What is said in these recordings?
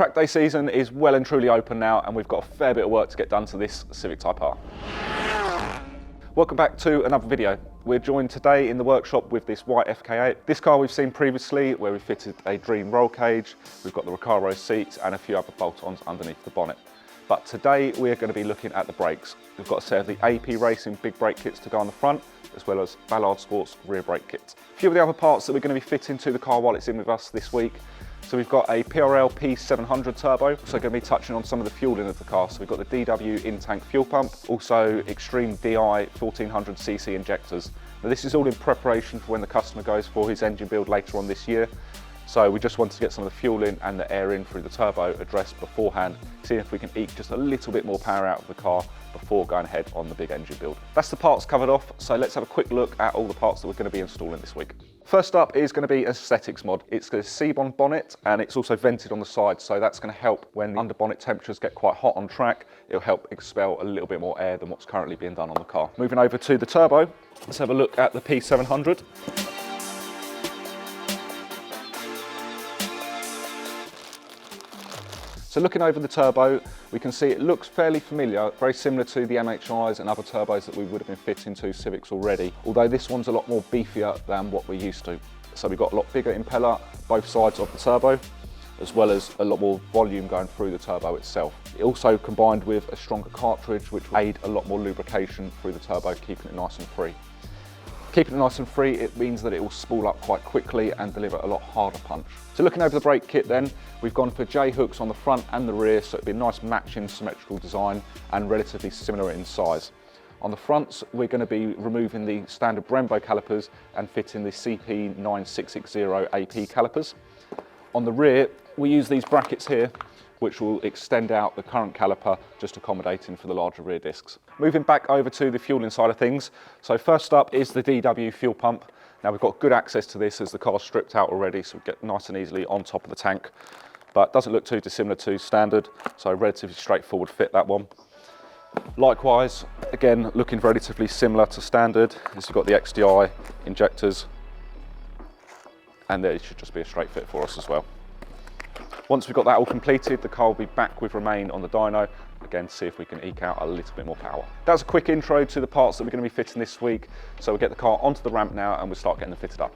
Track day season is well and truly open now, and we've got a fair bit of work to get done to this Civic Type R. Welcome back to another video. We're joined today in the workshop with this white FK8. This car we've seen previously where we fitted a Dream roll cage, we've got the Recaro seats and a few other bolt-ons underneath the bonnet. But today we're going to be looking at the brakes. We've got a set of the AP Racing big brake kits to go on the front, as well as Ballade Sports rear brake kits. A few of the other parts that we're going to be fitting to the car while it's in with us this week. So we've got a PRL P700 Turbo, so going to be touching on some of the fueling of the car. So we've got the DW in-tank fuel pump, also Xtreme-DI 1400cc injectors. Now this is all in preparation for when the customer goes for his engine build later on this year. So we just wanted to get some of the fuel in and the air in through the turbo addressed beforehand, seeing if we can eke just a little bit more power out of the car before going ahead on the big engine build. That's the parts covered off, so let's have a quick look at all the parts that we're going to be installing this week. First up is going to be aesthetics mod. It's a Seibon bonnet and it's also vented on the side, so that's going to help when the under bonnet temperatures get quite hot on track. It'll help expel a little bit more air than what's currently being done on the car. Moving over to the turbo, let's have a look at the P700. So looking over the turbo, we can see it looks fairly familiar, very similar to the MHIs and other turbos that we would have been fitting to Civics already, although this one's a lot more beefier than what we're used to. So we've got a lot bigger impeller, both sides of the turbo, as well as a lot more volume going through the turbo itself. It also combined with a stronger cartridge, which will aid a lot more lubrication through the turbo, keeping it nice and free. Keeping it nice and free, it means that it will spool up quite quickly and deliver a lot harder punch. So looking over the brake kit then, we've gone for J-hooks on the front and the rear, so it'll be a nice matching symmetrical design and relatively similar in size. On the fronts, we're going to be removing the standard Brembo calipers and fitting the CP9660 AP calipers. On the rear, we use these brackets here, which will extend out the current caliper, just accommodating for the larger rear discs. Moving back over to the fueling side of things. So first up is the DW fuel pump. Now we've got good access to this as the car's stripped out already, so we get nice and easily on top of the tank. But doesn't look too dissimilar to standard, so relatively straightforward fit, that one. Likewise, again, looking relatively similar to standard, is you've got the XDI injectors, and there it should just be a straight fit for us as well. Once we've got that all completed, the car will be back with Romain on the dyno, again to see if we can eke out a little bit more power. That's a quick intro to the parts that we're going to be fitting this week, so we'll get the car onto the ramp now and we'll start getting them fitted up.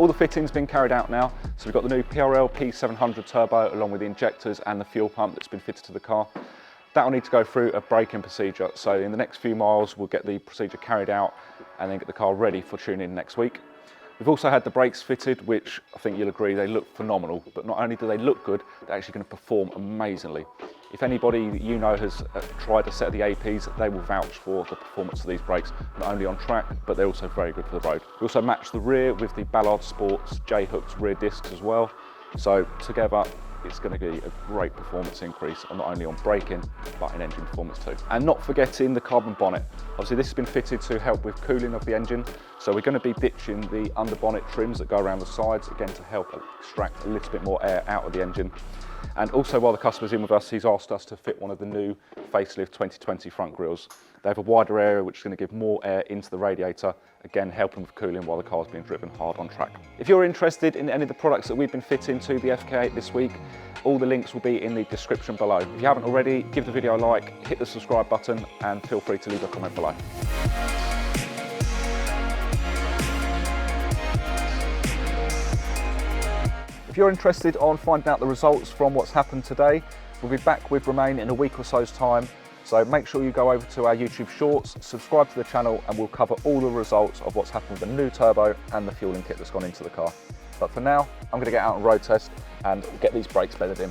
All the fitting's been carried out now, so we've got the new PRL P700 Turbo along with the injectors and the fuel pump that's been fitted to the car. That will need to go through a braking procedure, so in the next few miles we'll get the procedure carried out and then get the car ready for tune-in next week. We've also had the brakes fitted, which I think you'll agree they look phenomenal, but not only do they look good, they're actually going to perform amazingly. If anybody that you know has tried a set of the APs, they will vouch for the performance of these brakes, not only on track, but they're also very good for the road. We also match the rear with the Ballade Sports J-hooks rear discs as well, so together it's going to be a great performance increase, not only on braking, but in engine performance too. And not forgetting the carbon bonnet. Obviously this has been fitted to help with cooling of the engine, so we're going to be ditching the under bonnet trims that go around the sides, again to help extract a little bit more air out of the engine. And also, while the customer's in with us, he's asked us to fit one of the new Facelift 2020 front grilles. They have a wider area which is going to give more air into the radiator, again helping with cooling while the car's being driven hard on track. If you're interested in any of the products that we've been fitting to the FK8 this week, all the links will be in the description below. If you haven't already, give the video a like, hit the subscribe button, and feel free to leave a comment below. If you're interested on finding out the results from what's happened today, we'll be back with Romain in a week or so's time. So make sure you go over to our YouTube shorts, subscribe to the channel, and we'll cover all the results of what's happened with the new turbo and the fueling kit that's gone into the car. But for now, I'm going to get out and road test and get these brakes bedded in.